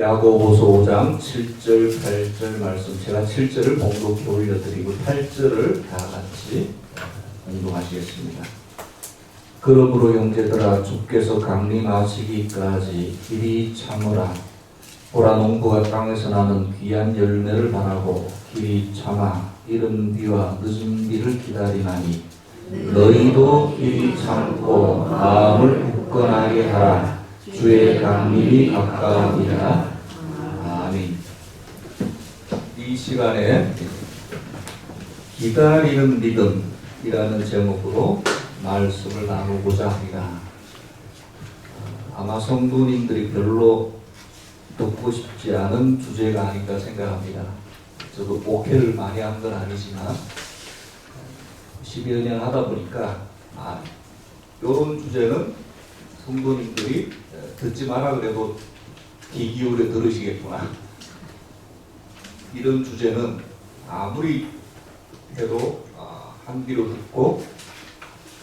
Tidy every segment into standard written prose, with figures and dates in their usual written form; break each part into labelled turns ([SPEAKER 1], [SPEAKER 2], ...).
[SPEAKER 1] 야고보서 5장 7절 8절 말씀, 제가 7절을 봉독해 올려드리고 8절을 다 같이 공독하시겠습니다. 그러므로 형제들아, 주께서 강림하시기까지 길이 참으라. 보라, 농부가 땅에서 나는 귀한 열매를 바라고 길이 참아 이른 비와 늦은 비를 기다리나니 너희도 길이 참고 마음을 굳건하게 하라. 주의 강림이 가까우니라. 아멘. 이 시간에 기다리는 믿음이라는 제목으로 말씀을 나누고자 합니다. 아마 성도님들이 별로 듣고 싶지 않은 주제가 아닌가 생각합니다. 저도 목회를 많이 한 건 아니지만 10여 년 하다 보니까 이런 주제는 성도님들이 듣지 마라 그래도 귀 기울여 들으시겠구나. 이런 주제는 아무리 해도 한 귀로 듣고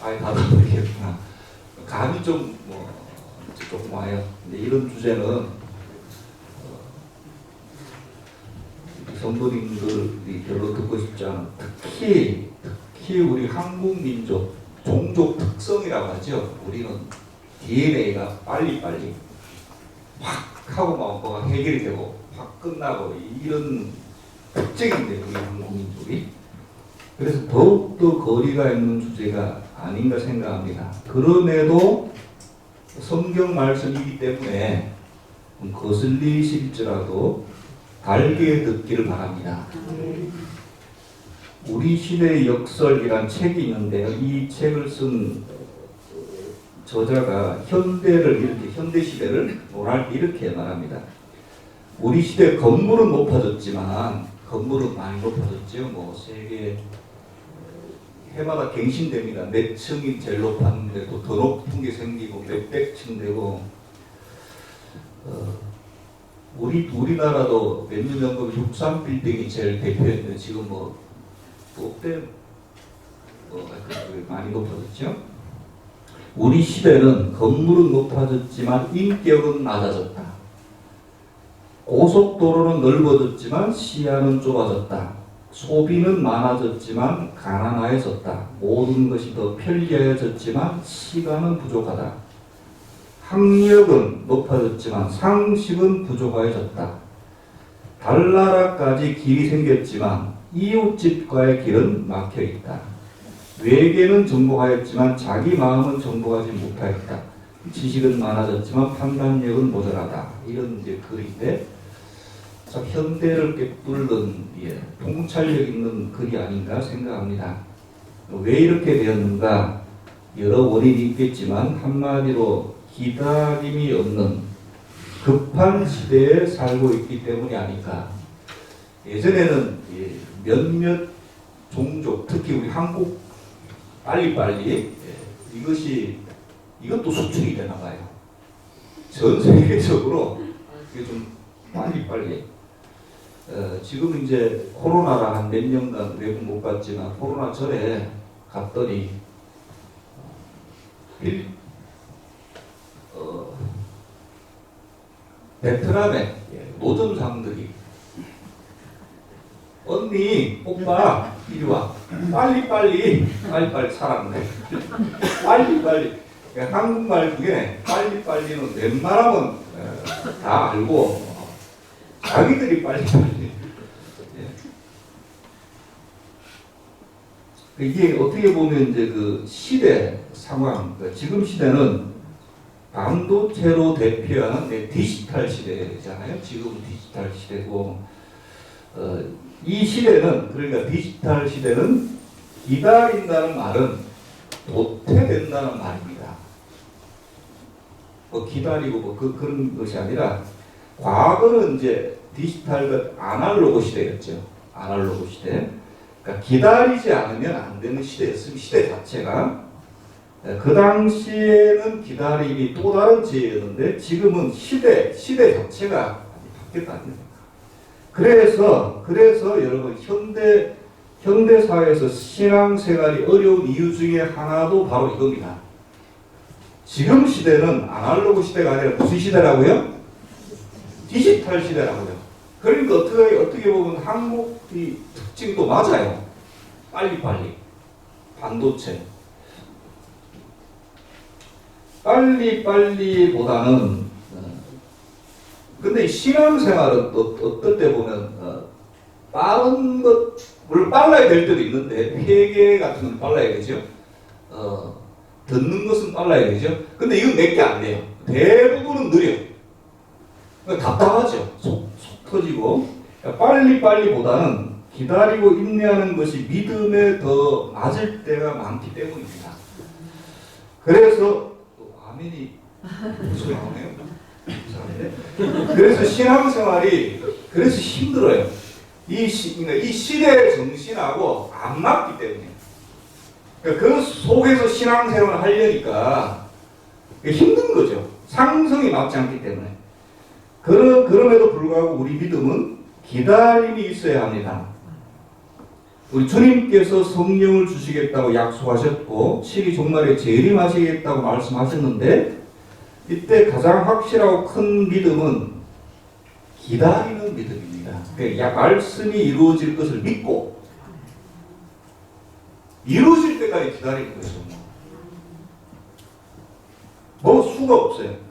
[SPEAKER 1] 아예 받아들이겠구나. 감이 좀 조금 와요. 근데 이런 주제는 성도님들이 별로 듣고 싶지 않은, 특히 우리 한국 민족 종족 특성이라고 하죠. 우리는 DNA가 빨리빨리 확 하고 뭐가 해결이 되고 확 끝나고 이런 특징인데, 우리 한국 민족이. 그래서 더욱더 거리가 있는 주제가 아닌가 생각합니다. 그럼에도 성경 말씀이기 때문에 거슬리실지라도 달게 듣기를 바랍니다. 우리 시대의 역설이란 책이 있는데요. 이 책을 쓴 저자가 현대 시대를 이렇게 말합니다. 우리 시대 건물은 높아졌지만, 건물은 많이 높아졌죠. 세계 해마다 갱신됩니다. 몇 층이 제일 높았는데도 더 높은 게 생기고 몇백 층 되고, 우리나라도 몇 년 전부터 63 빌딩이 제일 대표였는데 지금 또때 많이 높아졌죠. 우리 시대는 건물은 높아졌지만 인격은 낮아졌다. 고속도로는 넓어졌지만 시야는 좁아졌다. 소비는 많아졌지만 가난해졌다. 모든 것이 더 편리해졌지만 시간은 부족하다. 학력은 높아졌지만 상식은 부족해졌다. 달나라까지 길이 생겼지만 이웃집과의 길은 막혀있다. 외계는 정복하였지만 자기 마음은 정복하지 못하였다. 지식은 많아졌지만 판단력은 모자라다. 이런 글인데, 참 현대를 꿰뚫는 통찰력 있는 글이 아닌가 생각합니다. 왜 이렇게 되었는가? 여러 원인이 있겠지만 한마디로 기다림이 없는 급한 시대에 살고 있기 때문이 아닐까. 예전에는 몇몇 종족, 특히 우리 한국 빨리빨리 이것도 수출이 되나 봐요. 전 세계적으로 이게 좀 빨리빨리. 지금 이제 코로나라 한 몇 년간 외국 못 갔지만 코로나 전에 갔더니 베트남의 노점상들이 언니, 오빠, 이리 와. 빨리빨리 사람들. 빨리빨리. 한국말 중에 빨리빨리는 웬만하면 다 알고 자기들이 빨리빨리. 이게 어떻게 보면 이제 그 시대 상황, 지금 시대는 반도체로 대표하는 디지털 시대잖아요. 지금 디지털 시대고, 이 시대는, 그러니까 디지털 시대는 기다린다는 말은 도태된다는 말입니다. 기다리고 그런 것이 아니라, 과거는 이제 디지털과 아날로그 시대였죠. 아날로그 시대. 그러니까 기다리지 않으면 안 되는 시대였습니다. 시대 자체가. 그 당시에는 기다림이 또 다른 지혜였는데, 지금은 시대 자체가 바뀌었다는 거예요. 그래서 여러분, 현대 사회에서 신앙생활이 어려운 이유 중에 하나도 바로 이겁니다. 지금 시대는 아날로그 시대가 아니라 무슨 시대라고요? 디지털 시대라고요. 그러니까 어떻게 보면 한국의 특징도 맞아요. 빨리빨리. 반도체. 빨리빨리보다는 근데 신앙생활은 어떨 때 보면 빠른 것 물론 빨라야 될 때도 있는데 회개 같은 건 빨라야 되죠. 듣는 것은 빨라야 되죠. 근데 이건 몇 개 안 돼요. 대부분은 느려요. 답답하죠. 속 터지고. 빨리빨리보다는 기다리고 인내하는 것이 믿음에 더 맞을 때가 많기 때문입니다. 그래서 아멘이 소리 나오네요. 그래서 신앙생활이 그래서 힘들어요. 이 시대의 정신하고 안 맞기 때문에. 그 속에서 신앙생활을 하려니까 힘든 거죠. 상성이 맞지 않기 때문에. 그럼에도 불구하고 우리 믿음은 기다림이 있어야 합니다. 우리 주님께서 성령을 주시겠다고 약속하셨고 7위 종말에 재림하시겠다고 말씀하셨는데 이때 가장 확실하고 큰 믿음은 기다리는 믿음입니다. 그러니까 말씀이 이루어질 것을 믿고 이루어질 때까지 기다리는 거죠. 뭐 수가 없어요.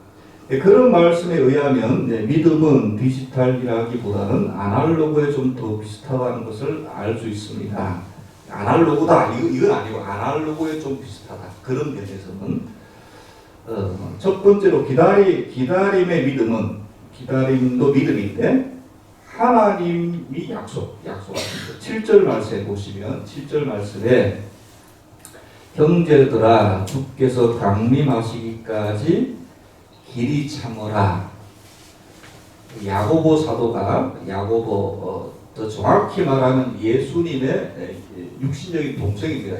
[SPEAKER 1] 그런 말씀에 의하면 믿음은 디지털이라기보다는 아날로그에 좀 더 비슷하다는 것을 알 수 있습니다. 아날로그다 이건 아니고 아날로그에 좀 비슷하다. 그런 면에서는 첫 번째로 기다림의 믿음은 기다림도 믿음인데 하나님이 약속하십니다. 7절 말씀에 보시면 7절 말씀에 형제들아 주께서 강림하시기까지 길이 참으라. 야고보 사도가 더 정확히 말하면 예수님의 육신적인 동생입니다.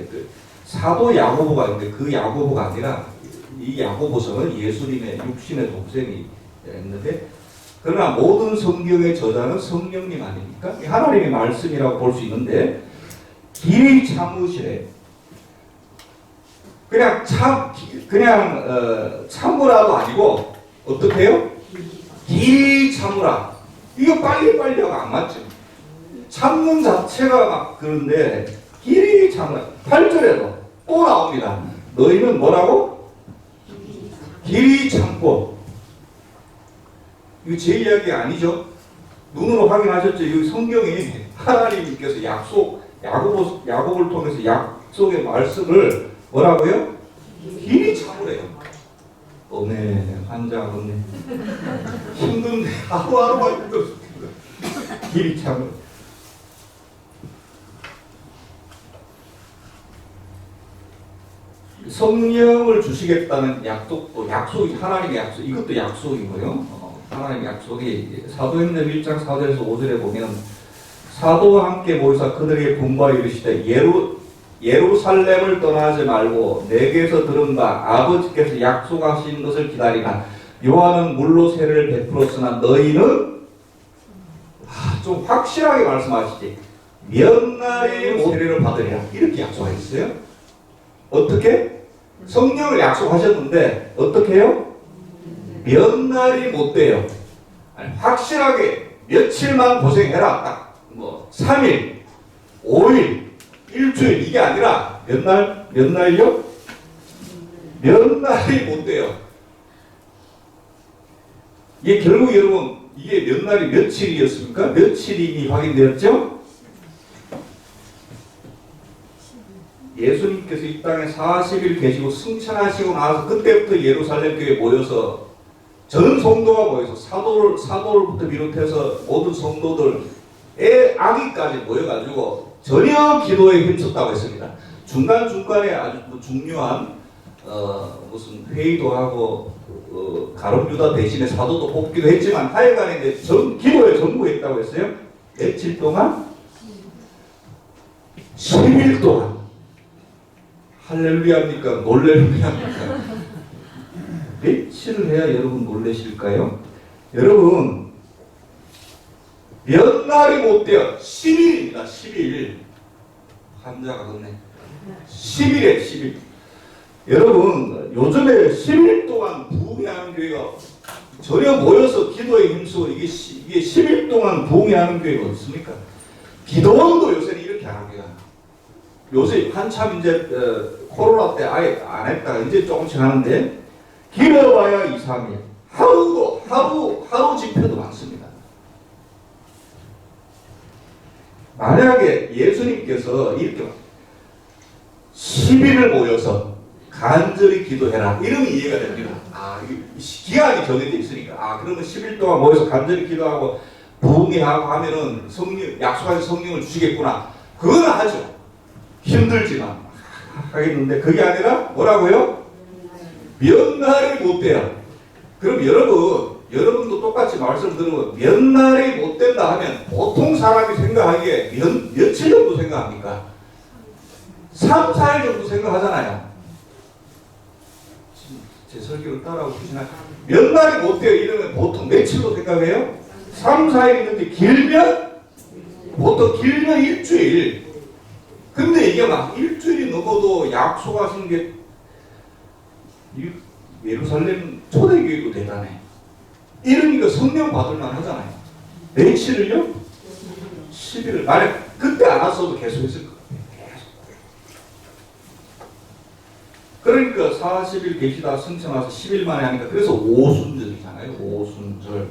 [SPEAKER 1] 사도 야고보가 있는데 그 야고보가 아니라 이 야고보서는 예수님의 육신의 동생이 있는데 그러나 모든 성경의 저자는 성령님 아닙니까? 하나님의 말씀이라고 볼 수 있는데 길이 참으시래. 그냥 참으라도 아니고 어떻게 해요? 길이 참으라. 이거 빨리빨리하고 안 맞죠. 참는 자체가 막 그런데 길이 참으라. 8절에도 또 나옵니다. 너희는 뭐라고? 길이 참고. 이거 제 이야기 아니죠? 눈으로 확인하셨죠? 이 성경이 하나님께서 야고보를 통해서 약속의 말씀을 뭐라고요? 길이 참으래요. 오네 환장 없네. 힘든데 하루하루가 힘들어. 길이 참으래. 성령을 주시겠다는 약속이 하나님의 약속. 이것도 약속이고요. 하나님의 약속이 사도행전 1장 4절에서 5절에 보면 사도와 함께 모이사 그들에게 분부하여 이르시되 예루살렘을 떠나지 말고 내게서 들은 바 아버지께서 약속하신 것을 기다리라. 요한은 물로 세례를 베풀었으나 너희는 좀 확실하게 말씀하시지. 몇 날에 세례를 받으리라. 이렇게 약속하셨어요. 어떻게? 성령을 약속하셨는데 어떻게 해요? 몇 날이 못 돼요. 아니, 확실하게 며칠만 고생해라. 딱 3일, 5일, 일주일 이게 아니라 몇 날요? 몇 날이 못 돼요. 이게 결국 여러분 이게 몇 날이 며칠이었습니까? 며칠이 이미 확인되었죠? 예수님께서 이 땅에 40일 계시고 승천하시고 나서 그때부터 예루살렘 교회에 모여서 전 성도가 모여서 사도를부터 비롯해서 모든 성도들의 아기까지 모여가지고 전혀 기도에 힘썼다고 했습니다. 중간중간에 아주 중요한 무슨 회의도 하고 가룟 유다 대신에 사도도 뽑기도 했지만 하여간에 이제 기도에 전부했다고 했어요. 며칠 동안? 10일 동안. 할렐루야입니까? 놀렐루야입니까? 며칠을 해야 여러분 놀라실까요? 여러분 몇 날이 못 돼요. 10일입니다. 10일. 환자가 그러네. 10일에 10일. 여러분 요즘에 10일 동안 부흥하는 교회가 전혀 모여서 기도에 힘쓰고 이게 10일 동안 부흥회하는 교회가 어디 있습니까? 기도원도 요새는 이렇게 안 합니다. 요새 한참 이제 코로나 때 아예 안 했다가 이제 조금씩 하는데 길어봐야 2, 3일. 하루 집회도 많습니다. 만약에 예수님께서 이렇게 10일을 모여서 간절히 기도해라 이러면 이해가 됩니다. 기한이 정해져 있으니까 그러면 10일 동안 모여서 간절히 기도하고 부흥회하고 하면은 약속하신 성령을 주시겠구나. 그거는 하죠. 힘들지만 하겠는데 그게 아니라 뭐라고요? 몇 날이 못 돼요. 그럼 여러분도 똑같이 말씀 들으면 몇 날이 못 된다 하면 보통 사람이 생각하기에 며칠 정도 생각합니까? 3, 4일 정도 생각하잖아요. 제 설교를 따라오고 계시나요? 몇 날이 못 돼요 이러면 보통 며칠로 생각해요? 3, 4일인데 길면 일주일. 근데 이게 막 일주일이 넘어도 약속하신 게 예루살렘 초대교회도 대단해. 이러니까 성령 받을만 하잖아요. 며칠을요? 10일을. 만약 그때 안 왔어도 계속 했을 거예요. 그러니까 40일 계시다 승천 와서 10일 만에 하니까 그래서 오순절이잖아요. 오순절.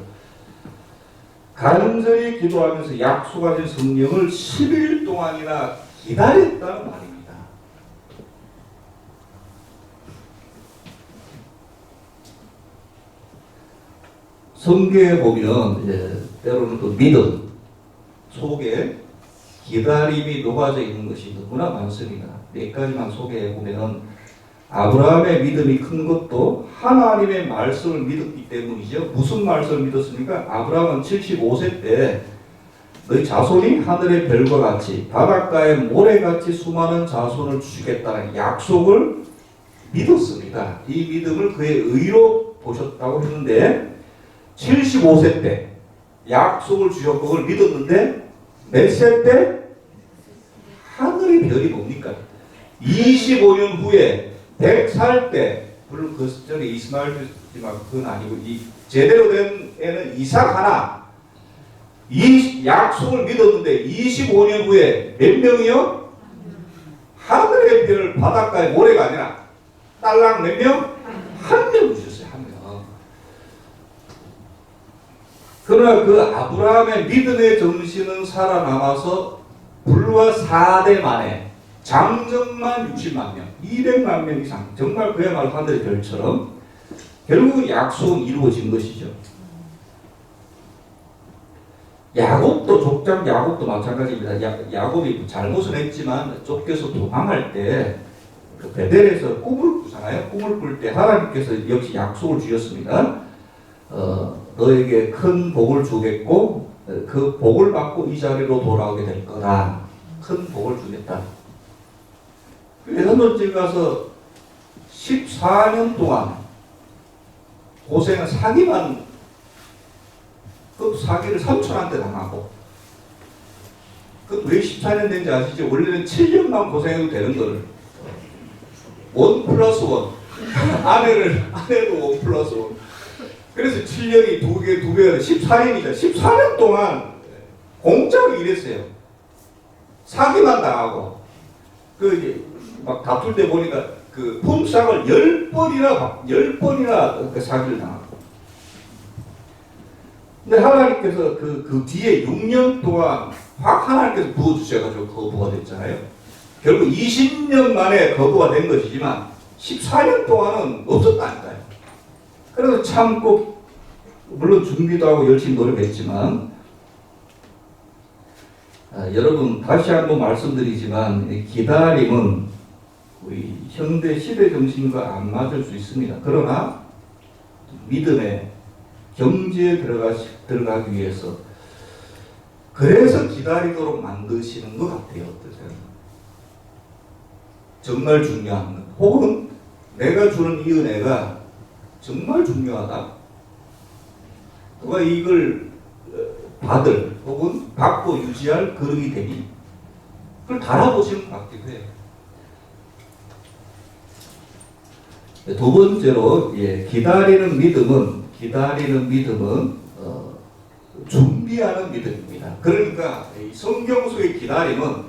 [SPEAKER 1] 간절히 기도하면서 약속하신 성령을 10일 동안이나 기다렸다는 말입니다. 성경에 보면 때로는 그 믿음 속에 기다림이 녹아져 있는 것이 너무나 많습니다. 몇 가지만 소개해 보면 아브라함의 믿음이 큰 것도 하나님의 말씀을 믿었기 때문이죠. 무슨 말씀을 믿었습니까? 아브라함은 75세 때 너희 자손이 하늘의 별과 같이 바닷가의 모래같이 수많은 자손을 주시겠다는 약속을 믿었습니다. 이 믿음을 그의 의로 보셨다고 했는데 75세 때 약속을 주셨고 그걸 믿었는데 몇 세 때? 하늘의 별이 뭡니까? 25년 후에 100살 때 물론 그 전에 이스마엘이지만 그건 아니고 제대로 된 애는 이삭 하나 이 약속을 믿었는데 25년 후에 몇 명이요? 하늘의 별 바닷가의 모래가 아니라 딸랑 몇 명? 한 명 주셨어요. 한 명. 그러나 그 아브라함의 믿음의 정신은 살아남아서 불과 4대 만에 장정만 60만 명, 200만 명 이상 정말 그야말로 하늘의 별처럼 결국 약속은 이루어진 것이죠. 족장 야곱도 마찬가지입니다. 야곱이 잘못은 했지만 쫓겨서 도망할 때 그 베델에서 꿈을 꾸잖아요. 꿈을 꿀 때 하나님께서 역시 약속을 주셨습니다. 너에게 큰 복을 주겠고 그 복을 받고 이 자리로 돌아오게 될 거다. 큰 복을 주겠다. 현존집 가서 14년 동안 고생을 사기만 그 사기를 삼촌한테 당하고 그 왜 14년 된지 아시죠? 원래는 7년만 고생해도 되는 거를 1+1 아내도 1+1 그래서 7년이 두 배가 14년이죠. 14년 동안 공짜로 일했어요. 사기만 당하고 막 다툴 때 보니까 그 품삯을 10번이나 그 사기를 당하고 근데 하나님께서 그 뒤에 6년 동안 확 하나님께서 부어주셔가지고 거부가 됐잖아요. 결국 20년 만에 거부가 된 것이지만 14년 동안은 없었다니까요. 그래서 참고 물론 준비도 하고 열심히 노력했지만 여러분 다시 한번 말씀드리지만 기다림은 우리 현대 시대 정신과 안 맞을 수 있습니다. 그러나 믿음의 경지에 들어가기 위해서 그래서 기다리도록 만드시는 것 같아요. 어떠세요? 정말 중요한 것 혹은 내가 주는 이 은혜가 정말 중요하다. 누가 이걸 받을 혹은 받고 유지할 그릇이 되니 그걸 달아보시는 것 같기도 해요. 두 번째로 기다리는 믿음은 기다리는 믿음은 준비하는 믿음입니다. 그러니까 이 성경 속의 기다림은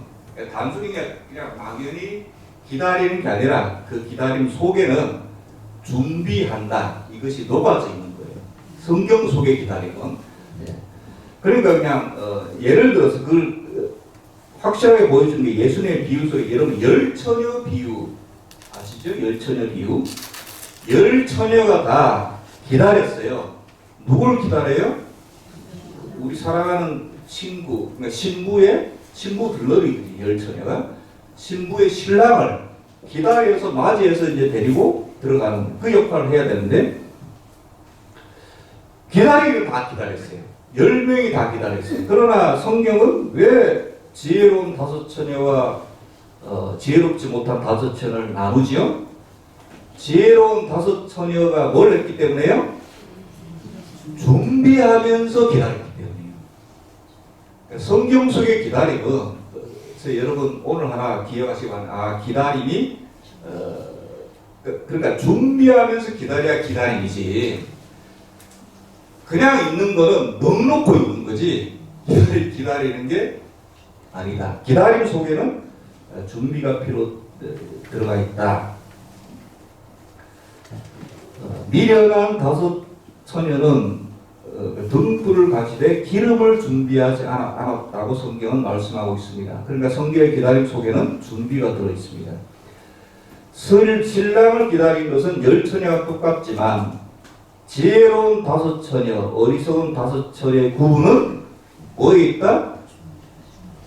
[SPEAKER 1] 단순히 그냥 막연히 기다리는 게 아니라 그 기다림 속에는 준비한다. 이것이 녹아져 있는 거예요. 성경 속의 기다림은. 그러니까 그냥 예를 들어서 그걸 확실하게 보여준 게 예수님의 비유 속에 여러분 열처녀 비유 아시죠? 열처녀 비유. 열처녀가 다 기다렸어요. 누굴 기다려요? 우리 사랑하는 친구, 그러니까 신부 들러리들이 열처녀가 신부의 신랑을 기다려서 맞이해서 이제 데리고 들어가는 그 역할을 해야 되는데 기다리기를 다 기다렸어요. 10명이 다 기다렸어요. 그러나 성경은 왜 지혜로운 5처녀와 지혜롭지 못한 5처녀를 나누지요? 지혜로운 5처녀가 뭘 했기 때문에요? 준비하면서 기다렸기 때문이에요. 성경 속의 기다림은 그래서 여러분 오늘 하나 기억하시고 기다림이 그러니까 준비하면서 기다려야 기다림이지 그냥 있는 거는 넉놓고 있는 거지 기다리는 게 아니다. 기다림 속에는 준비가 들어가 있다. 미련한 5처녀는 등불을 가지되 기름을 준비하지 않았다고 성경은 말씀하고 있습니다. 그러니까 성경의 기다림 속에는 준비가 들어 있습니다. 신랑을 기다린 것은 10처녀가 똑같지만 지혜로운 5처녀, 어리석은 5처녀의 구분은 뭐에 있다?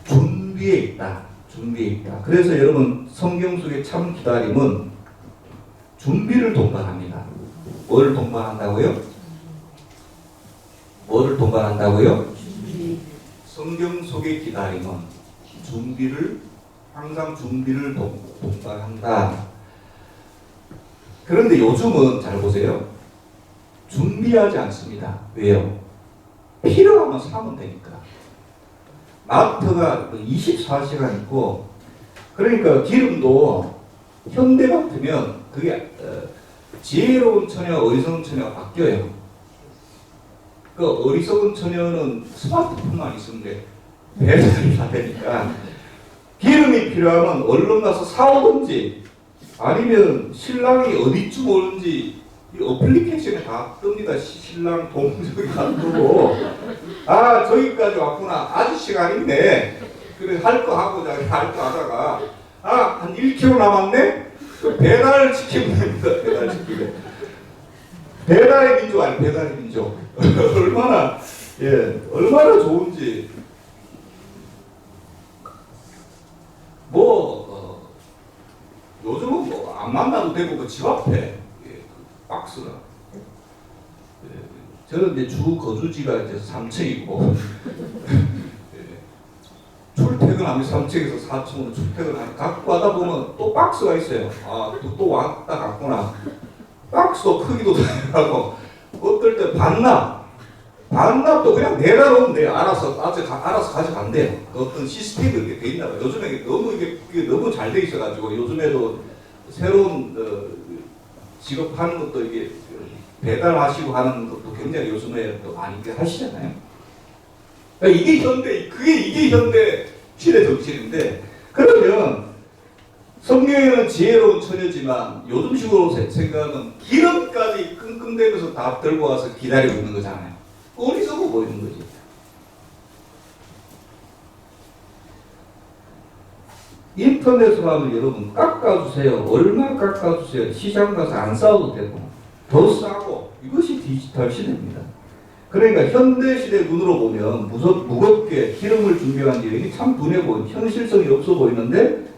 [SPEAKER 1] 준비에 있다. 준비에 있다. 그래서 여러분 성경 속의 참 기다림은 준비를 동반합니다. 뭐를 동반한다고요? 뭐를 동반한다고요? 성경 속의 기다림은 항상 준비를 동반한다. 그런데 요즘은 잘 보세요. 준비하지 않습니다. 왜요? 필요하면 사면 되니까. 마트가 24시간 있고, 그러니까 기름도 현대 같으면 그게 지혜로운 처녀, 어리석은 처녀가 바뀌어요. 그 어리석은 처녀는 스마트폰만 있으면 돼. 배달이 다 되니까. 기름이 필요하면 얼른 가서 사오든지 아니면 신랑이 어디쯤 오는지 이 어플리케이션에 다 뜹니다. 신랑 동정이가 뜨고 저기까지 왔구나. 아저씨가 아닌데 그래 할 거 하고 할 거 하다가 한 1km 남았네? 배달 시키면 됩니다. 배달 시키면. 배달의 민족 아니 배달의 민족. 얼마나 좋은지. 요즘은 안 만나도 되고 그 집 앞에 박스가. 저는 이제 주 거주지가 이제 삼척이고 출퇴근하면 삼척에서 사층으로 출퇴근하면 갖고 가다 보면 또 박스가 있어요. 또 왔다 갔구나. 박스도 크기도 다르고 어떨 때 반납도 그냥 내다 놓으면 돼요. 알아서 가져간대요. 어떤 시스템이 이렇게 돼 있나 봐요. 요즘에 이게 너무 잘 돼 있어가지고 요즘에도 새로운 직업하는 것도 이게 배달하시고 하는 것도 굉장히 요즘에 또 많이 하시잖아요. 그러니까 이게 현대 시대 정신인데 그러면 성경에는 지혜로운 처녀지만 요즘 식으로 생각하면 기름까지 끙끙대면서 다 들고 와서 기다리고 있는 거잖아요. 어리석어 보이는 거지. 인터넷으로 하면 여러분 깎아주세요. 얼마 깎아주세요. 시장 가서 안 싸워도 되고 더 싸고 이것이 디지털 시대입니다. 그러니까 현대시대 눈으로 보면 무겁게 기름을 준비한 여행이 참 둔해 보이고 현실성이 없어 보이는데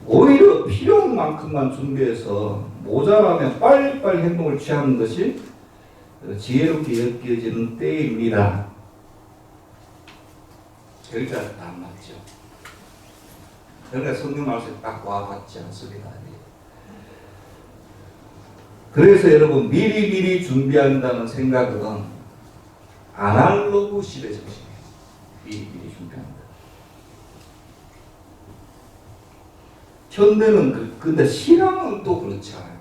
[SPEAKER 1] 오히려 필요한 만큼만 준비해서 모자라면 빨리빨리 행동을 취하는 것이 지혜롭게 여겨지는 때입니다. 그러니까 안 맞죠. 그러니까 성경 말씀이 딱 와닿지 않습니다. 그래서 여러분 미리미리 준비한다는 생각은 아날로그 시대 정신이에요. 미리미리 준비한다. 현대는 근데 신앙은 또 그렇지 않아요.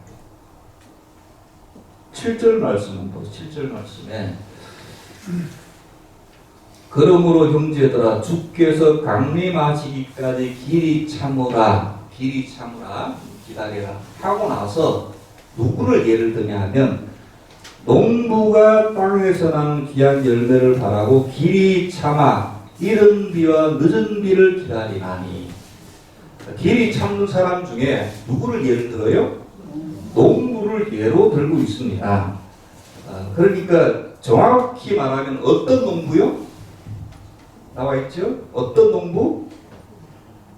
[SPEAKER 1] 7절 말씀은 또 7절 말씀에 그러므로 형제들아 주께서 강림하시기까지 길이 참으라 기다리라 하고 나서 누구를 예를 드냐 하면 농부가 땅에서 나는 귀한 열매를 바라고 길이 참아 이른 비와 늦은 비를 기다리나니. 길이 참는 사람 중에 누구를 예를 들어요? 농부를 예로 들고 있습니다. 그러니까 정확히 말하면 어떤 농부요? 나와 있죠? 어떤 농부?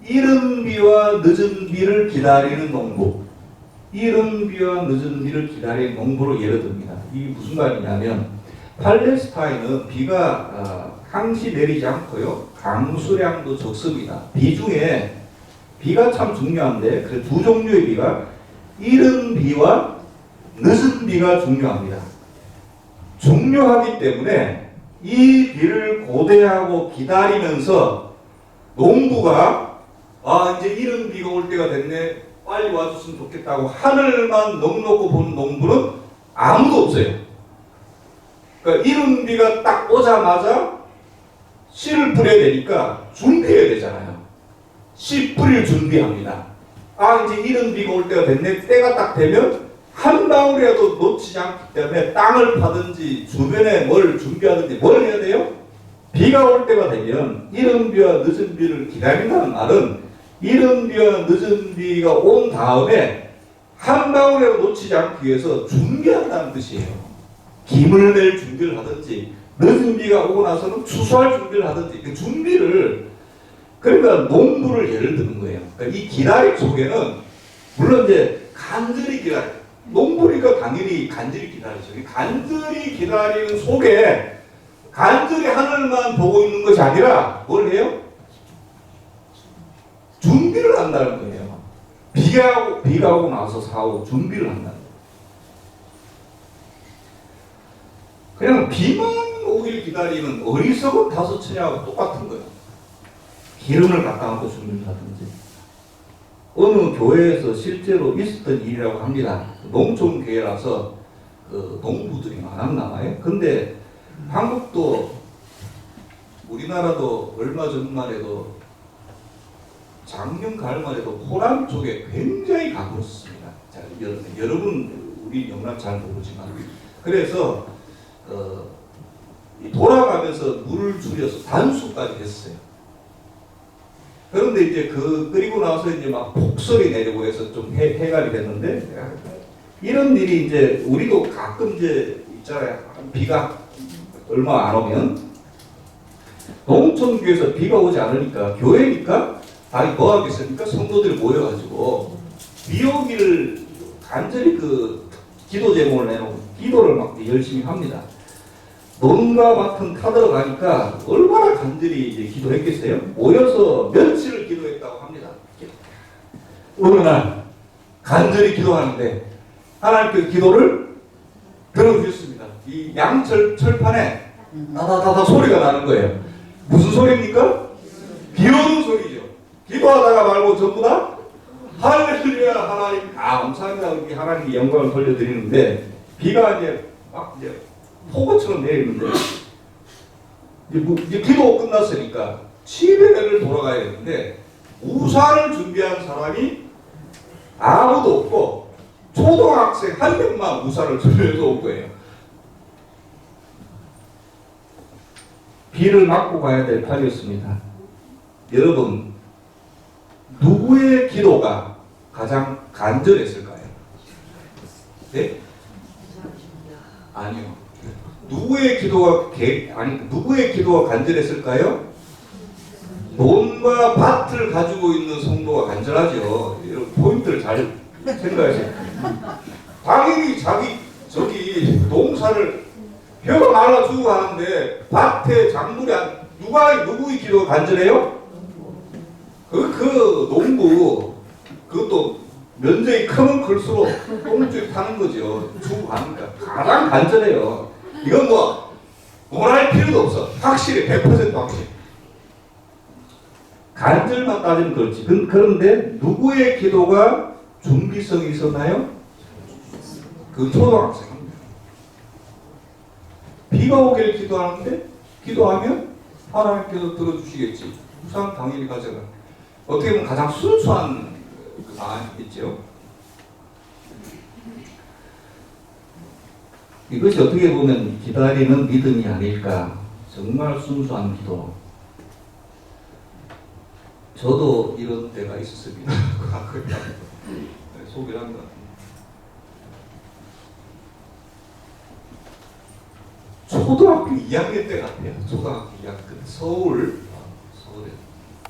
[SPEAKER 1] 이른 비와 늦은 비를 기다리는 농부. 이른 비와 늦은 비를 기다리는 농부를 예를 듭니다. 이게 무슨 말이냐면 팔레스타인은 비가 항시 내리지 않고요. 강수량도 적습니다. 비 중에 비가 참 중요한데 그 두 종류의 비가 이른 비와 늦은 비가 중요합니다. 중요하기 때문에 이 비를 고대하고 기다리면서 농부가 이제 이른 비가 올 때가 됐네 빨리 와줬으면 좋겠다고 하늘만 넉넉히 보는 농부는 아무도 없어요. 그러니까 이른 비가 딱 오자마자 씨를 뿌려야 되니까 준비해야 되잖아요. 씨 뿌릴 준비합니다. 이제 이른 비가 올 때가 됐네. 때가 딱 되면 한 방울이라도 놓치지 않기 때문에 땅을 파든지 주변에 뭘 준비하든지 뭘 해야 돼요? 비가 올 때가 되면 이른 비와 늦은 비를 기다린다는 말은 이른 비와 늦은 비가 온 다음에 한 방울이라도 놓치지 않기 위해서 준비한다는 뜻이에요. 김을 낼 준비를 하든지 늦은 비가 오고 나서는 추수할 준비를 하든지 그 준비를 그러니까 농부를 예를 드는 거예요. 그러니까 이 기다림 속에는 물론 이제 간절히 기다려. 농부니까 당연히 간절히 기다리죠. 간절히 기다리는 속에 간절히 하늘만 보고 있는 것이 아니라 뭘 해요? 준비를 한다는 거예요. 비가 오고 나서 사오 준비를 한다는 거예요. 그냥 비만 오길 기다리는 어리석은 다섯처냐하고 똑같은 거예요. 기름을 갖다 놓고 준비를 하든지. 어느 교회에서 실제로 있었던 일이라고 합니다. 농촌교회라서 그 농부들이 많았나 봐요. 근데 한국도 우리나라도 얼마 전만 해도 작년 가을만 해도 호남 쪽에 굉장히 가물었습니다. 여러분 우리 영남 잘 모르지만 그래서 돌아가면서 물을 줄여서 단수까지 했어요. 그런데 이제 끓이고 나서 이제 막 폭설이 내리고 해서 좀 해갈이 됐는데 이런 일이 이제 우리도 가끔 이제 있잖아요. 비가 얼마 안 오면 농촌교회에서 비가 오지 않으니까 교회니까 뭐 하겠습니까? 성도들이 모여가지고 비 오기를 간절히 기도 제목을 내놓고 기도를 막 열심히 합니다. 논과 밭은 타들어가니까 얼마나 간절히 이제 기도했겠어요? 모여서 며칠을 기도했다고 합니다. 어느 날 간절히 기도하는데 하나님께서 기도를 들어주셨습니다. 이 양철 철판에 다다다다 소리가 나는 거예요. 무슨 소리입니까? 비 오는 소리죠. 기도하다가 말고 전부 다 할렐루야 하나님 감사합니다. 우리 하나님께 영광을 돌려드리는데 비가 이제 막 이제 폭우처럼 내리는데 이제 기도 끝났으니까 집에를 돌아가야 되는데 우산을 준비한 사람이 아무도 없고 초등학생 한 명만 우산을 준비해서 온 거예요. 비를 맞고 가야 될 판이었습니다. 여러분 누구의 기도가 가장 간절했을까요? 네? 아니요. 누구의 기도가 간절했을까요? 논과 밭을 가지고 있는 성도가 간절하죠. 이런 포인트를 잘 생각하세요. 당연히 저기 농사를 벼가 말라 주고 하는데 밭에 작물이 누구의 기도가 간절해요? 그 농부 그것도 면적이 크면 클수록 똥줄이 타는 거죠. 주고 가니까 가장 간절해요. 이건 뭐할 필요도 없어. 확실히 100% 확실. 간절만 따지면 그렇지. 그런데 누구의 기도가 준비성이 있었나요? 그 초등학생. 비가 오길 기도하면 하나님께서 들어주시겠지. 우산 당연히 가져가. 어떻게 보면 가장 순수한 그 마음이겠죠. 이것이 어떻게 보면 기다리는 믿음이 아닐까. 정말 순수한 기도. 저도 이런 때가 있었습니다. 소개를 한 것 같아요. 초등학교 2학년 때 같아요. 초등학교 2학년 서울에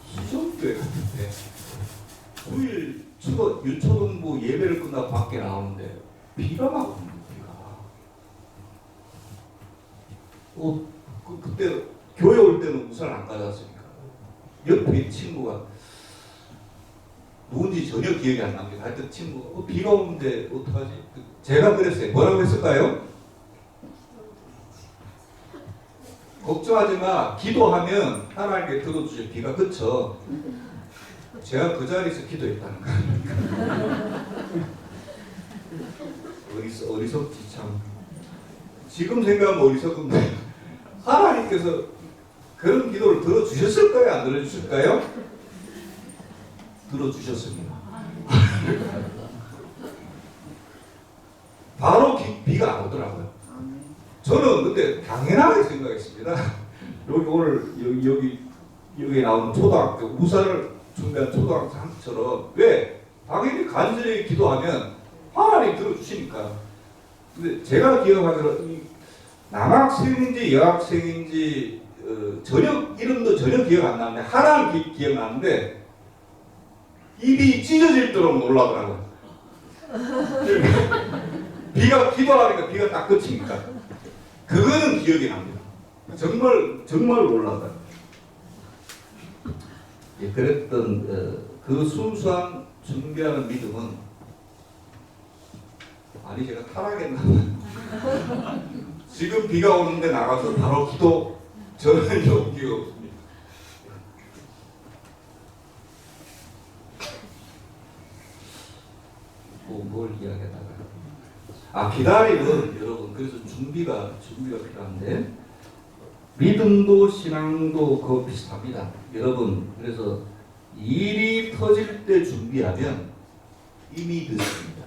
[SPEAKER 1] 수정교회 같은데 주일 유초등부 예배를 끝나고 밖에 나오는데 비가 막 오는 비가. 그때 교회 올 때는 우산을 안 가져왔으니까 옆에 친구가 누군지 전혀 기억이 안 납니다. 하여튼 친구가 비가 오는데 어떡하지? 제가 그랬어요. 뭐라고 했을까요? 걱정하지 마. 기도하면 하나님께 들어주실 비가 그쳐. 제가 그 자리에서 기도했다는 거예요. 어리석지 참. 지금 생각하면 어리석은데 하나님께서 그런 기도를 들어주셨을까요? 안 들어주실까요? 들어주셨습니다. 바로 비가 안 오더라고요. 저는 그때 당연하게 생각했습니다. 여기 나오는 초등학교 우산을 준비한 초등학생처럼 왜 당연히 간절히 기도하면 하나님 들어주시니까. 근데 제가 기억하기로 남학생인지 여학생인지 이름도 전혀 기억 안 나는데 하나는 기억나는데 입이 찢어질도록 놀라더라고요. 비가 기도하니까 비가 딱 그치니까. 그거는 기억이 납니다. 정말 놀랐다. 예, 그랬던 그 순수한 준비하는 믿음은 아니 제가 타락했나 봐요. 지금 비가 오는데 나가서 바로 기도 저는 용기가 없습니다. 뭘 이야기하다가 기다림은 여러분 그래서 준비가 필요한데 믿음도 신앙도 그거 비슷합니다. 여러분 그래서 일이 터질 때 준비하면 이미 늦습니다.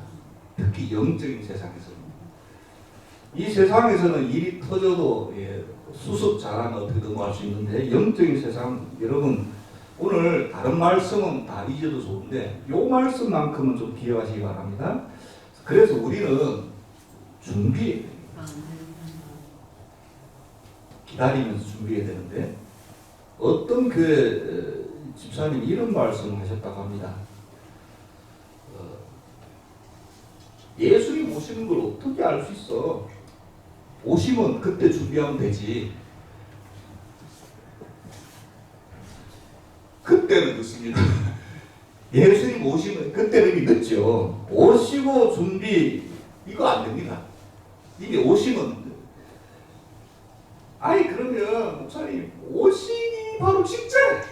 [SPEAKER 1] 특히 영적인 세상에서는. 이 세상에서는 일이 터져도 수습 잘하면 어떻게 넘어갈 수 있는데 영적인 세상 여러분 오늘 다른 말씀은 다 잊어도 좋은데 이 말씀만큼은 좀 기억하시기 바랍니다. 그래서 우리는 기다리면서 준비해야 되는데 어떤 집사님이 이런 말씀을 하셨다고 합니다. 예수님 오시는 걸 어떻게 알 수 있어? 오시면 그때 준비하면 되지. 그때는 늦습니다. 예수님 오시면 그때는 이미 늦죠. 오시고 준비 이거 안 됩니다. 이미 오시면 그러면 목사님 오시기 바로 직전에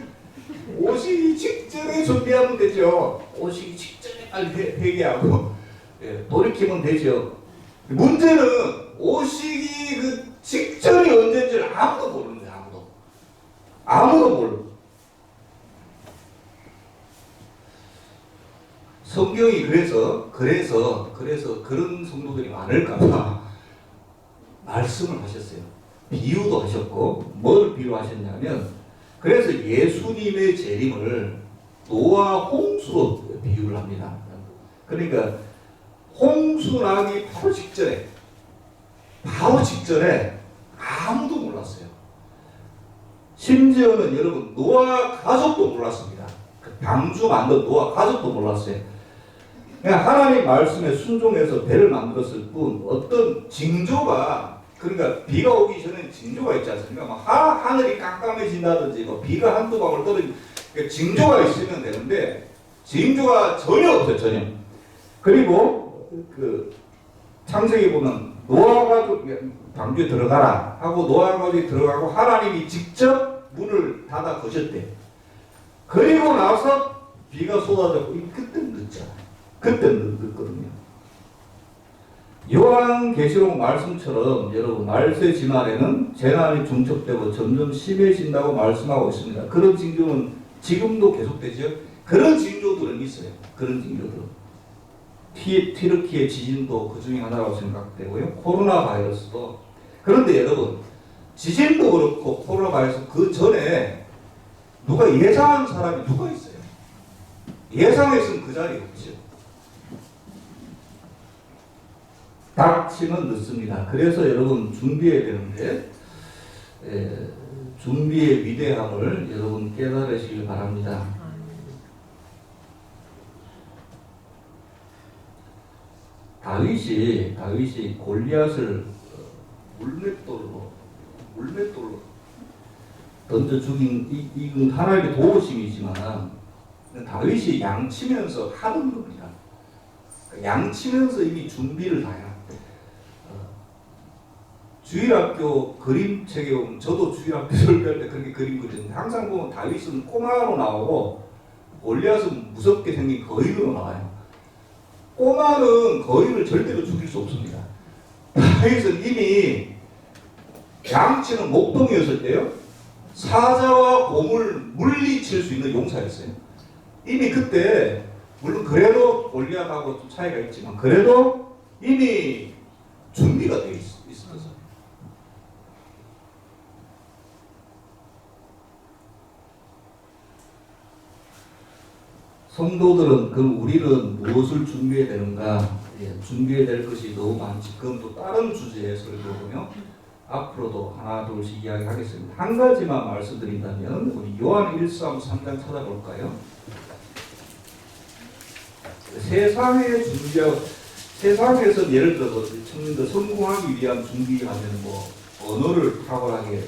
[SPEAKER 1] 오시기 직전에 준비하면 되죠. 오시기 직전에 빨리 회개하고 돌이키면 되죠. 문제는 오시기 그 직전이 언제인지를 아무도 모르는 거예요. 아무도 몰라. 성경이 그래서 그런 성도들이 많을까봐 말씀을 하셨어요. 비유도 하셨고 뭘 비유하셨냐면 그래서 예수님의 재림을 노아 홍수로 비유를 합니다. 그러니까 홍수 나기 바로 직전에 아무도 몰랐어요. 심지어는 여러분 노아 가족도 몰랐습니다. 그 방주 만든 노아 가족도 몰랐어요. 그냥 하나님 말씀에 순종해서 배를 만들었을 뿐 어떤 징조가 그러니까 비가 오기 전에 징조가 있지 않습니까? 하늘이 깜깜해진다든지 비가 한두 방울 떨어진 징조가 있으면 되는데 징조가 전혀 없어요. 전혀. 그리고 창세기 보면 노아 가족 방주에 들어가라 하고 노아 가족이 들어가고 하나님이 직접 문을 닫아 거셨대. 그리고 나서 비가 쏟아졌고 그때는 늦잖아요. 그때는 늦거든요. 요한계시록 말씀처럼 여러분 말세 지날에는 재난이 중첩되고 점점 심해진다고 말씀하고 있습니다. 그런 징조는 지금도 계속되죠. 그런 징조들은 있어요. 그런 징조들. 튀르키예 지진도 그 중에 하나라고 생각되고요. 코로나 바이러스도. 그런데 여러분 지진도 그렇고 코로나 바이러스 그 전에 누가 예상한 사람이 누가 있어요? 예상했으면 그 자리에 없죠. 닥치면 늦습니다. 그래서 여러분 준비해야 되는데 준비의 위대함을 여러분 깨달으시길 바랍니다. 다윗이 골리앗을 물맷돌로 던져 죽인 이건 하나님의 도우심이지만 다윗이 양치면서 하는 겁니다. 양치면서 이미 준비를 다 해요. 주일학교 그림책에 보면 저도 주일학교 설교할 때 그렇게 그림 그리는데 항상 보면 다윗은 꼬마로 나오고 골리앗은 무섭게 생긴 거인으로 나와요. 꼬마는 거인을 절대로 죽일 수 없습니다. 다윗은 이미 양치는 목동이었을 때요. 사자와 곰을 물리칠 수 있는 용사였어요. 이미 그때 물론 그래도 골리앗하고 좀 차이가 있지만 그래도 이미 준비가 되어 있었어요. 성도들은 그럼 우리는 무엇을 준비해야 되는가? 준비해야 될 것이 너무 많지. 그건 또 다른 주제의 설교고요. 앞으로도 하나 둘씩 이야기하겠습니다. 한 가지만 말씀드린다면 우리 요한 1서 3장 찾아볼까요? 세상에 준비하고 세상에서 예를 들어서 청년들 성공하기 위한 준비하면 뭐 언어를 탁월하게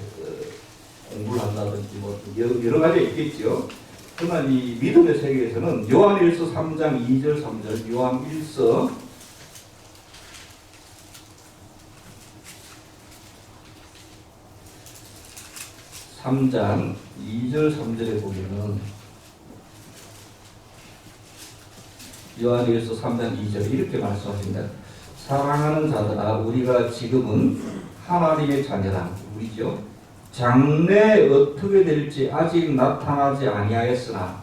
[SPEAKER 1] 공부를 한다든지 뭐 여러 가지가 있겠죠. 그러나 이 믿음의 세계에서는 요한 1서 3장 2절 3절 요한 1서 3장 2절 3절에 보면은 요한일서 3장 2절 이렇게 말씀하십니다. 사랑하는 자들아 우리가 지금은 하나님의 자녀라. 우리죠. 장래 어떻게 될지 아직 나타나지 아니하였으나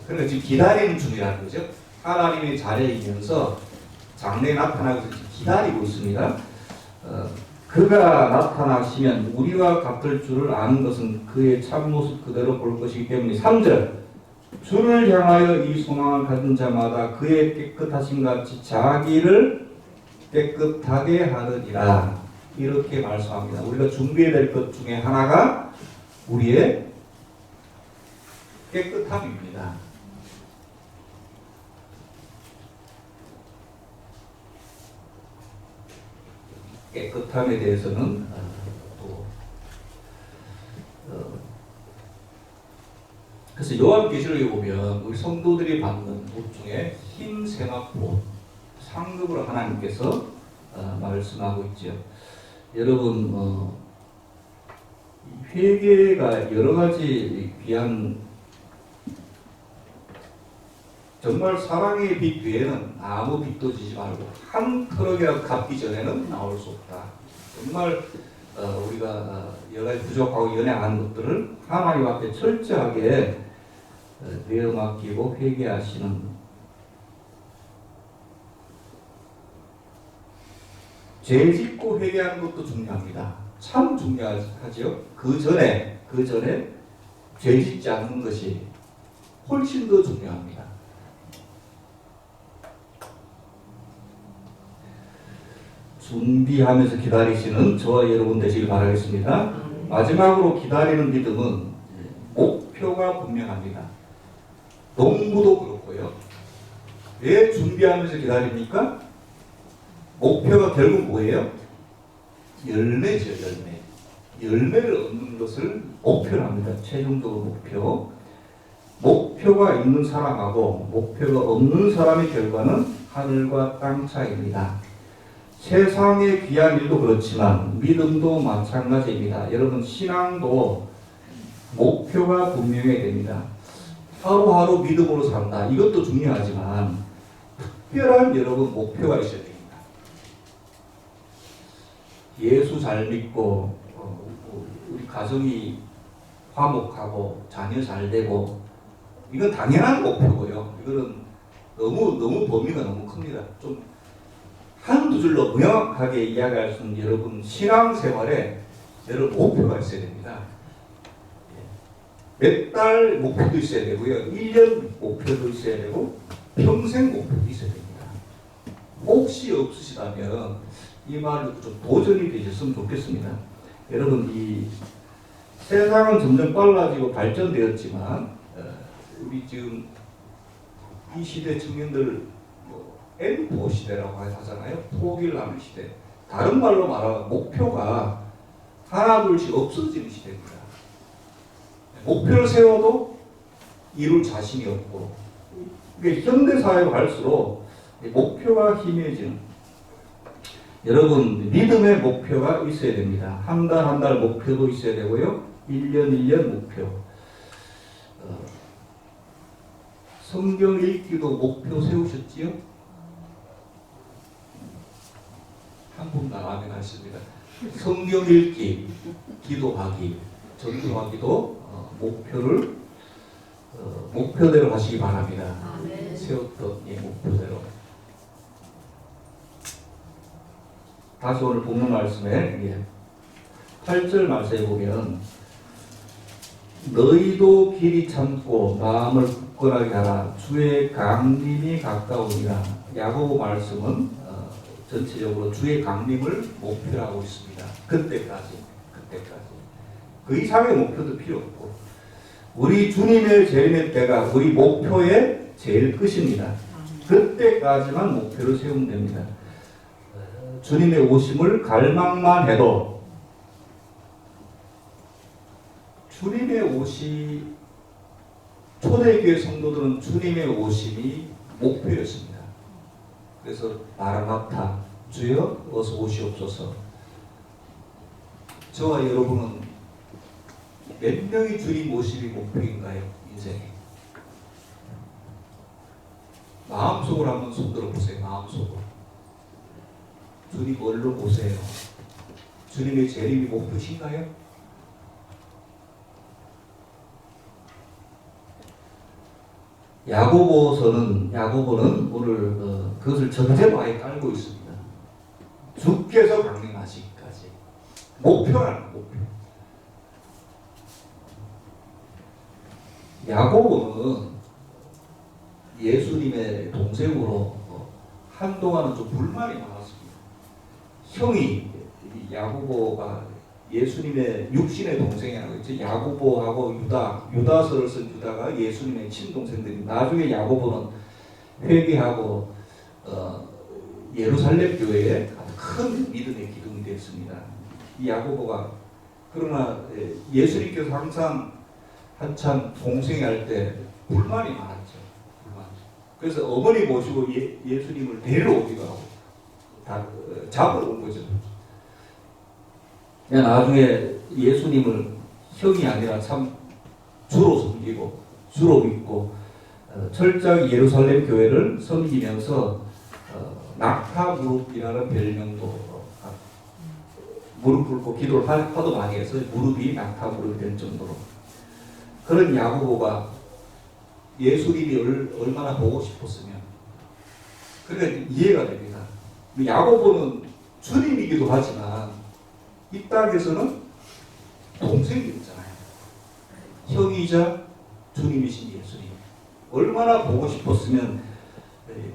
[SPEAKER 1] 그러니까 지금 기다리는 중이라는 거죠. 하나님의 자녀이면서 장래에 나타나기 위해서 기다리고 있습니다. 그가 나타나시면 우리와 같을 줄을 아는 것은 그의 참모습 그대로 볼 것이기 때문에 3절 주를 향하여 이 소망을 가진 자마다 그의 깨끗하신 같이 자기를 깨끗하게 하느니라. 이렇게 말씀합니다. 우리가 준비해야 될 것 중에 하나가 우리의 깨끗함입니다. 깨끗함에 대해서는 그래서 요한계시록에 보면 우리 성도들이 받는 옷 중에 흰 세마포 상급으로 하나님께서 말씀하고 있죠. 여러분 회개가 여러 가지 귀한 정말 사랑의 빛 외에는 아무 빛도 지지 말고 한 트럭이라도 갚기 전에는 나올 수 없다. 정말 우리가 여러 가지 부족하고 연애 안 하는 것들을 하나님 앞에 철저하게 내어 맡기고 회개하시는 죄 짓고 회개하는 것도 중요합니다. 참 중요하죠. 그 전에 죄 짓지 않는 것이 훨씬 더 중요합니다. 준비하면서 기다리시는 저와 여러분 되시길 바라겠습니다. 마지막으로 기다리는 믿음은 목표가 분명합니다. 농부도 그렇고요. 왜 준비하면서 기다립니까? 목표가 결국 뭐예요? 열매죠, 열매. 열매를 얻는 것을 목표로 합니다. 최종적으로 목표. 목표가 있는 사람하고 목표가 없는 사람의 결과는 하늘과 땅 차이입니다. 세상의 귀한 일도 그렇지만 믿음도 마찬가지입니다. 여러분 신앙도 목표가 분명해야 됩니다. 하루하루 믿음으로 산다. 이것도 중요하지만 특별한 여러분 목표가 있어야 됩니다. 예수 잘 믿고 우리 가정이 화목하고 자녀 잘 되고 이건 당연한 목표고요. 이거는 너무 범위가 너무 큽니다. 좀 한두 줄로 명확하게 이야기할 수 있는 여러분 신앙생활에 여러분 목표가 있어야 됩니다. 몇 달 목표도 있어야 되고요. 1년 목표도 있어야 되고 평생 목표도 있어야 됩니다. 혹시 없으시다면 이 말로 좀 도전이 되셨으면 좋겠습니다. 여러분 이 세상은 점점 빨라지고 발전되었지만 우리 지금 이 시대 청년들 M4 시대라고 하잖아요. 포기를 하는 시대. 다른 말로 말하면 목표가 하나 둘씩 없어지는 시대입니다. 목표를 세워도 이룰 자신이 없고 그러니까 현대사회로 갈수록 목표가 희미해지는 여러분 믿음의 목표가 있어야 됩니다. 한 달 한 달 목표도 있어야 되고요. 1년 1년 목표 성경 읽기도 목표 세우셨지요? 한 분도 아멘 하십니다. 성경 읽기, 기도하기, 전도하기도 목표대로 하시기 바랍니다. 세웠던 이 목표대로. 다시 오늘 본문 말씀에 8절 말씀에 보면 너희도 길이 참고 마음을 굳건하게 하라. 주의 강림이 가까우니라. 야고보 말씀은 전체적으로 주의 강림을 목표로 하고 있습니다. 그때까지. 그 이상의 목표도 필요 없고 우리 주님의 재림의 때가 우리 목표의 제일 끝입니다. 그때까지만 목표를 세우면 됩니다. 주님의 오심을 갈망만 해도 주님의 오시 초대교회 성도들은 주님의 오심이 목표였습니다. 그래서 마라나타 주여 어서 오시옵소서. 저와 여러분은 몇 명이 주님 오심이 목표인가요? 인생에 마음속으로 한번 손들어 보세요. 마음속으로 주님 얼로 보세요. 주님의 재림이 목표신가요? 야고보는 오늘 그것을 전제로 아예 깔고 있습니다. 주께서 강림하시기까지 목표라는 목표. 야고보는 예수님의 동생으로 한동안은 좀 불만이 많았습니다. 형이 야고보가 예수님의 육신의 동생이라고 했죠. 야고보하고 유다서를 쓴 유다가 예수님의 친동생들입니다. 나중에 야고보는 회개하고 예루살렘 교회에 큰 믿음의 기둥이 됐습니다. 이 야고보가 그러나 예수님께서 항상 한참 동생이 할 때 불만이 많았죠. 그래서 어머니 모시고 예수님을 데리러 오기도 하고 잡으러 온 거죠. 나중에 예수님을 형이 아니라 참 주로 섬기고 주로 믿고 철저히 예루살렘 교회를 섬기면서 낙타 무릎이라는 별명도 무릎 꿇고 기도를 하도 많이 해서 무릎이 낙타 무릎이 될 정도로 그런 야고보가 예수님이 얼마나 보고 싶었으면 그러니까 이해가 됩니다. 야고보는 주님이기도 하지만 이 땅에서는 동생이었잖아요. 형이자 주님이신 예수님. 얼마나 보고 싶었으면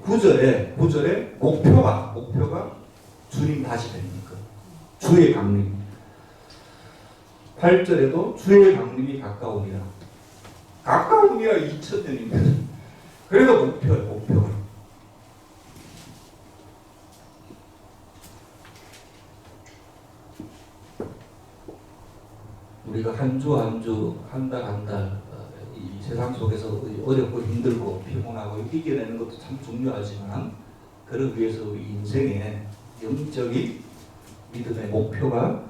[SPEAKER 1] 9절에 목표가 주님 다시 됩니까? 주의 강림. 8절에도 주의 강림이 가까우니라. 가까우니라 2000년입니다. 그래도 목표가. 우리가 한 주 한 달 이 세상 속에서 어렵고 힘들고 피곤하고 이겨내는 것도 참 중요하지만 그러기 위해서 우리 인생에 영적인 믿음의 목표가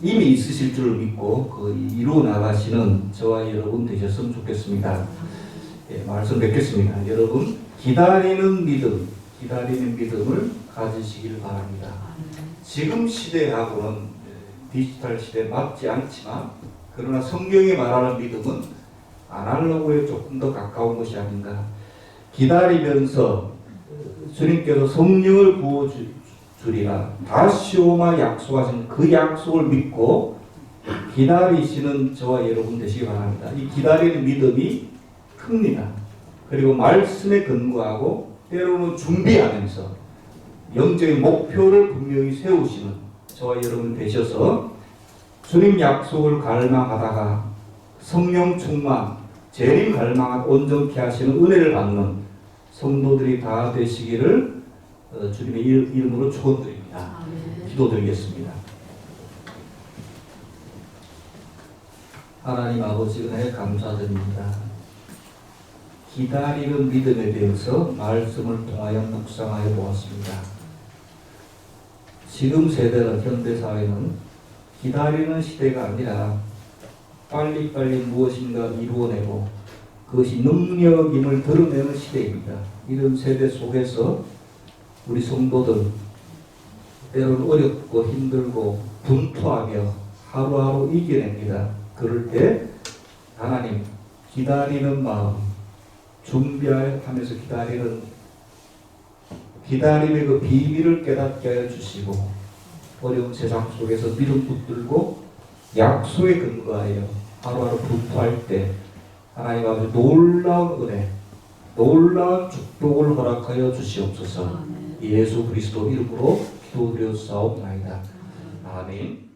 [SPEAKER 1] 이미 있으실 줄 믿고 그 이루어 나가시는 저와 여러분 되셨으면 좋겠습니다. 말씀 뵙겠습니다. 여러분 기다리는 믿음 기다리는 믿음을 가지시길 바랍니다. 지금 시대하고는 디지털 시대에 맞지 않지만 그러나 성경이 말하는 믿음은 아날로그에 조금 더 가까운 것이 아닌가. 기다리면서 주님께서 성령을 부어주리라 다시오마 약속하신 그 약속을 믿고 기다리시는 저와 여러분 되시기 바랍니다. 이 기다리는 믿음이 큽니다. 그리고 말씀에 근거하고 때로는 준비하면서 영적인 목표를 분명히 세우시는 저와 여러분 되셔서 주님 약속을 갈망하다가 성령 충만, 재림 갈망한 온전케 하시는 은혜를 받는 성도들이 다 되시기를 주님의 이름으로 축원드립니다. 기도드리겠습니다. 하나님 아버지 은혜 감사드립니다. 기다리는 믿음에 대해서 말씀을 통하여 묵상하여 보았습니다. 지금 세대는 현대사회는 기다리는 시대가 아니라 빨리빨리 무엇인가 이루어내고 그것이 능력임을 드러내는 시대입니다. 이런 세대 속에서 우리 성도들 때로는 어렵고 힘들고 분투하며 하루하루 이겨냅니다. 그럴 때 하나님 기다리는 마음 준비하면서 기다림의 그 비밀을 깨닫게 하여 주시고 어려운 세상 속에서 믿음 붙들고 약속에 근거하여 하루하루 분투할 때 하나님 아버지 놀라운 은혜 놀라운 축복을 허락하여 주시옵소서. 예수 그리스도 이름으로 기도드렸사옵나이다. 아멘.